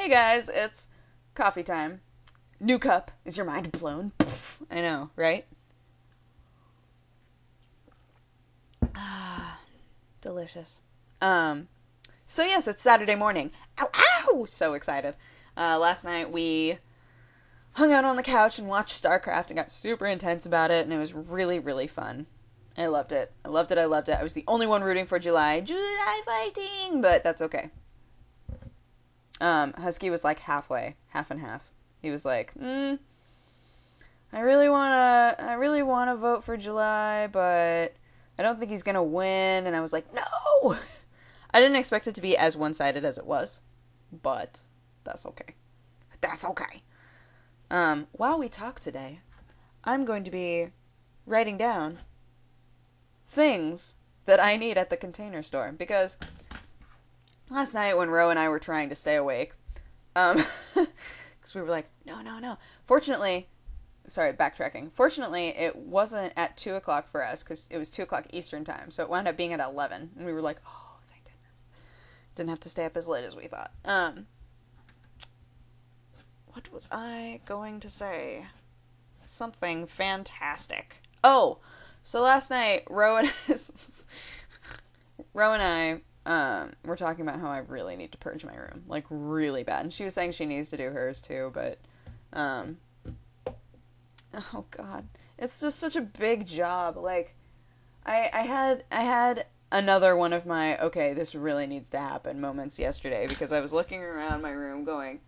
Hey guys, it's coffee time. New cup. Is your mind blown? I know, right? Ah, delicious. So yes, it's Saturday morning. Ow, ow! So excited. Last night we hung out on the couch and watched StarCraft and got super intense about it, and it was really, really fun. I loved it. I loved it. I loved it. I was the only one rooting for July. July fighting! But that's okay. Husky was like halfway, half and half. He was like, I really wanna vote for July, but I don't think he's gonna win. And I was like, no! I didn't expect it to be as one-sided as it was, but that's okay. That's okay. While we talk today, I'm going to be writing down things that I need at the Container Store, because last night when Ro and I were trying to stay awake, because we were like, no. Fortunately, it wasn't at 2 o'clock for us, because it was 2 o'clock Eastern time, so it wound up being at 11, and we were like, oh, thank goodness. Didn't have to stay up as late as we thought. What was I going to say? Something fantastic. Oh, so last night, Ro and I we're talking about how I really need to purge my room, like really bad. And she was saying she needs to do hers too, but, oh god, it's just such a big job. Like, I had another one of my, okay, this really needs to happen moments yesterday, because I was looking around my room going,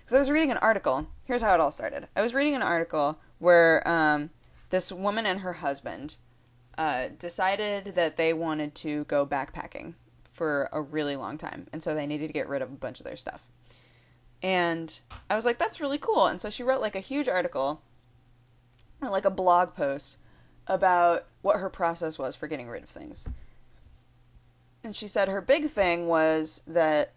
because I was reading an article. Here's how it all started. I was reading an article where, this woman and her husband decided that they wanted to go backpacking for a really long time. And so they needed to get rid of a bunch of their stuff. And I was like, that's really cool. And so she wrote like a huge article, or like a blog post, about what her process was for getting rid of things. And she said her big thing was that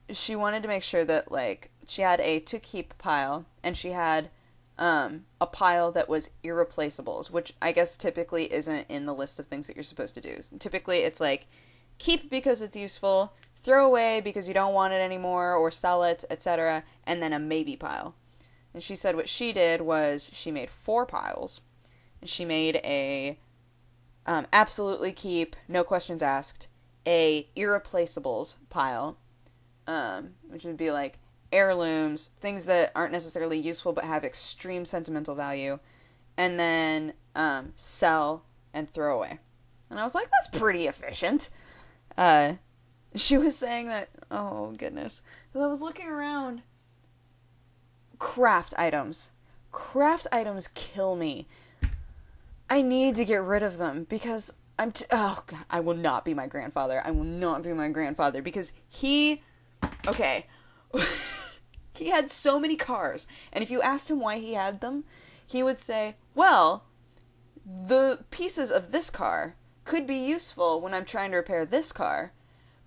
she wanted to make sure that, like, she had a to keep pile, and she had a pile that was irreplaceables, which I guess typically isn't in the list of things that you're supposed to do. Typically it's like, keep because it's useful, throw away because you don't want it anymore, or sell it, etc., and then a maybe pile. And she said what she did was she made 4 piles. And she made a absolutely keep, no questions asked, a irreplaceables pile, which would be like heirlooms, things that aren't necessarily useful but have extreme sentimental value, and then sell and throw away. And I was like, that's pretty efficient. She was saying that, oh goodness, because I was looking around, craft items kill me. I need to get rid of them, because oh god, I will not be my grandfather. Because okay, he had so many cars, and if you asked him why he had them, he would say, well, the pieces of this car could be useful when I'm trying to repair this car,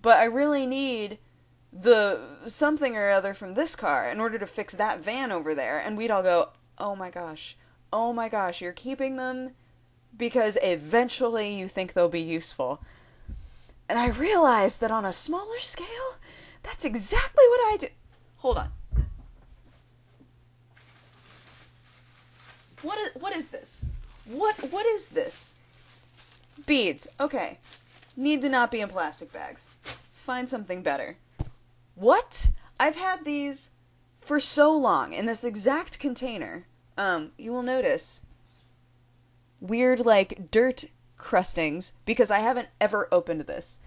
but I really need the something or other from this car in order to fix that van over there. And we'd all go, oh my gosh, you're keeping them because eventually you think they'll be useful. And I realized that on a smaller scale, that's exactly what I do. Hold on. What is this? What is this? Beads. Okay. Need to not be in plastic bags. Find something better. What? I've had these for so long in this exact container. You will notice weird, like, dirt crustings because I haven't ever opened this.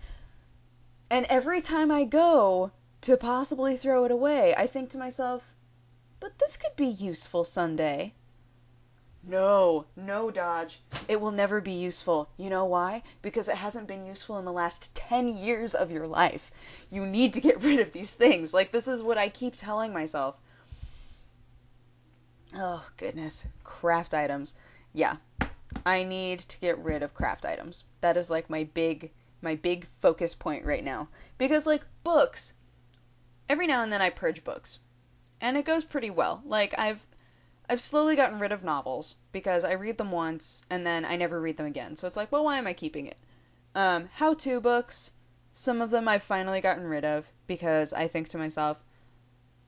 And every time I go to possibly throw it away, I think to myself, but this could be useful someday. No, Dodge. It will never be useful. You know why? Because it hasn't been useful in the last 10 years of your life. You need to get rid of these things. Like, this is what I keep telling myself. Oh, goodness. Craft items. Yeah. I need to get rid of craft items. That is, like, my big focus point right now. Because, like, books, every now and then I purge books. And it goes pretty well. Like, I've slowly gotten rid of novels because I read them once and then I never read them again. So it's like, well, why am I keeping it? How-to books, Some of them I've finally gotten rid of because I think to myself,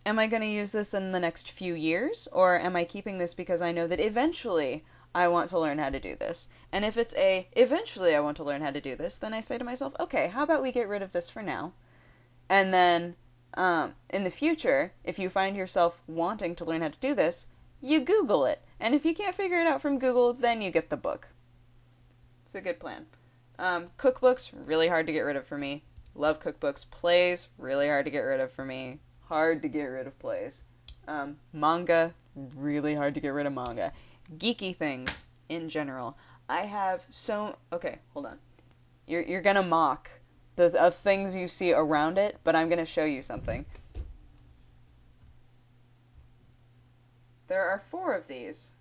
am I going to use this in the next few years, or am I keeping this because I know that eventually I want to learn how to do this? And if it's eventually I want to learn how to do this, then I say to myself, okay, how about we get rid of this for now? And then in the future, if you find yourself wanting to learn how to do this, you Google it. And if you can't figure it out from Google, then you get the book. It's a good plan. Cookbooks, really hard to get rid of for me. Love cookbooks. Plays, really hard to get rid of for me. Hard to get rid of plays. Manga, really hard to get rid of manga. Geeky things, in general. I have okay, hold on. You're gonna mock the things you see around it, but I'm gonna show you something. There are 4 of these,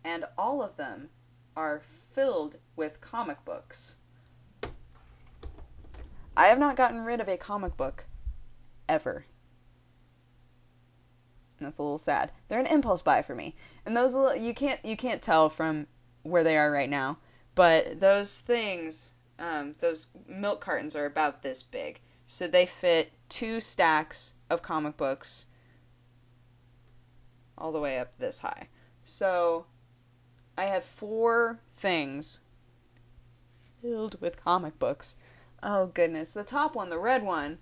and all of them are filled with comic books. I have not gotten rid of a comic book ever. And that's a little sad. They're an impulse buy for me. And those you can't tell from where they are right now, but those things, those milk cartons are about this big. So they fit 2 stacks of comic books all the way up this high. So I have 4 things filled with comic books. Oh goodness. The top one, the red one,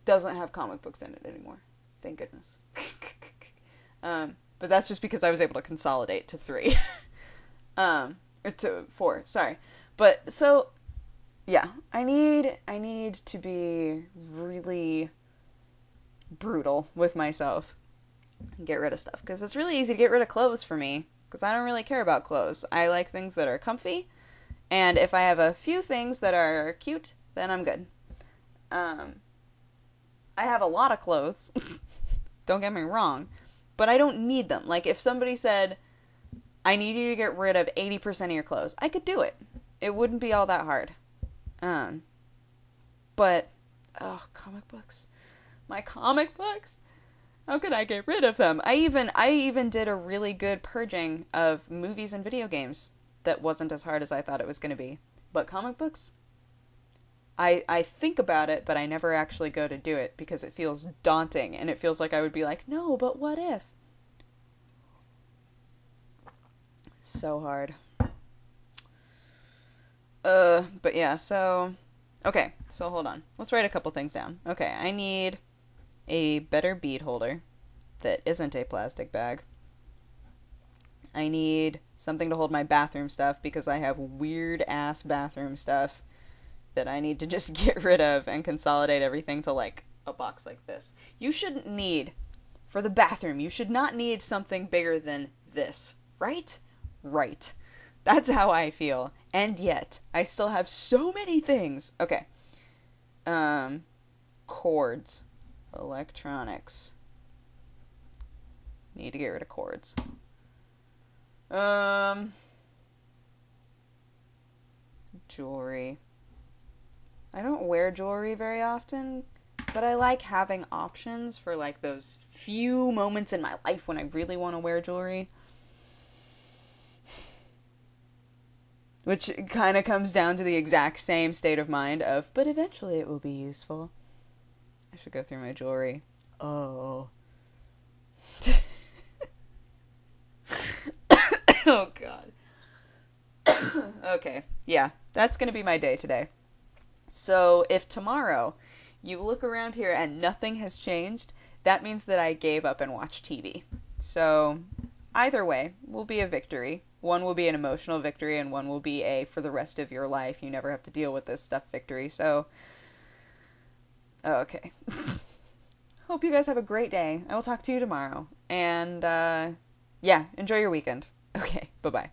doesn't have comic books in it anymore. Thank goodness. But that's just because I was able to consolidate to 3. Or to 4, sorry. But, so, yeah. I need to be really brutal with myself and get rid of stuff. Because it's really easy to get rid of clothes for me. Because I don't really care about clothes. I like things that are comfy. And if I have a few things that are cute, then I'm good. I have a lot of clothes. Don't get me wrong. But I don't need them. Like, if somebody said, I need you to get rid of 80% of your clothes, I could do it. It wouldn't be all that hard. But, comic books. My comic books? How could I get rid of them? I even did a really good purging of movies and video games that wasn't as hard as I thought it was going to be. But comic books? I think about it, but I never actually go to do it because it feels daunting, and it feels like I would be like, no, but what if? So hard. But yeah, so... Okay, so hold on. Let's write a couple things down. Okay, I need a better bead holder that isn't a plastic bag. I need something to hold my bathroom stuff because I have weird-ass bathroom stuff that I need to just get rid of and consolidate everything to, like, a box like this. You shouldn't need, for the bathroom, you should not need something bigger than this, right? Right. That's how I feel. And yet, I still have so many things. Okay. Cords. Electronics. Need to get rid of cords. Jewelry. I don't wear jewelry very often, but I like having options for, like, those few moments in my life when I really want to wear jewelry. Which kind of comes down to the exact same state of mind of, but eventually it will be useful. I should go through my jewelry. Oh. Oh, God. Okay, yeah, that's gonna be my day today. So, if tomorrow you look around here and nothing has changed, that means that I gave up and watched TV. So, either way will be a victory. One will be an emotional victory, and one will be a, for the rest of your life, you never have to deal with this stuff victory. So, okay. Hope you guys have a great day. I will talk to you tomorrow. And, yeah, enjoy your weekend. Okay, bye-bye.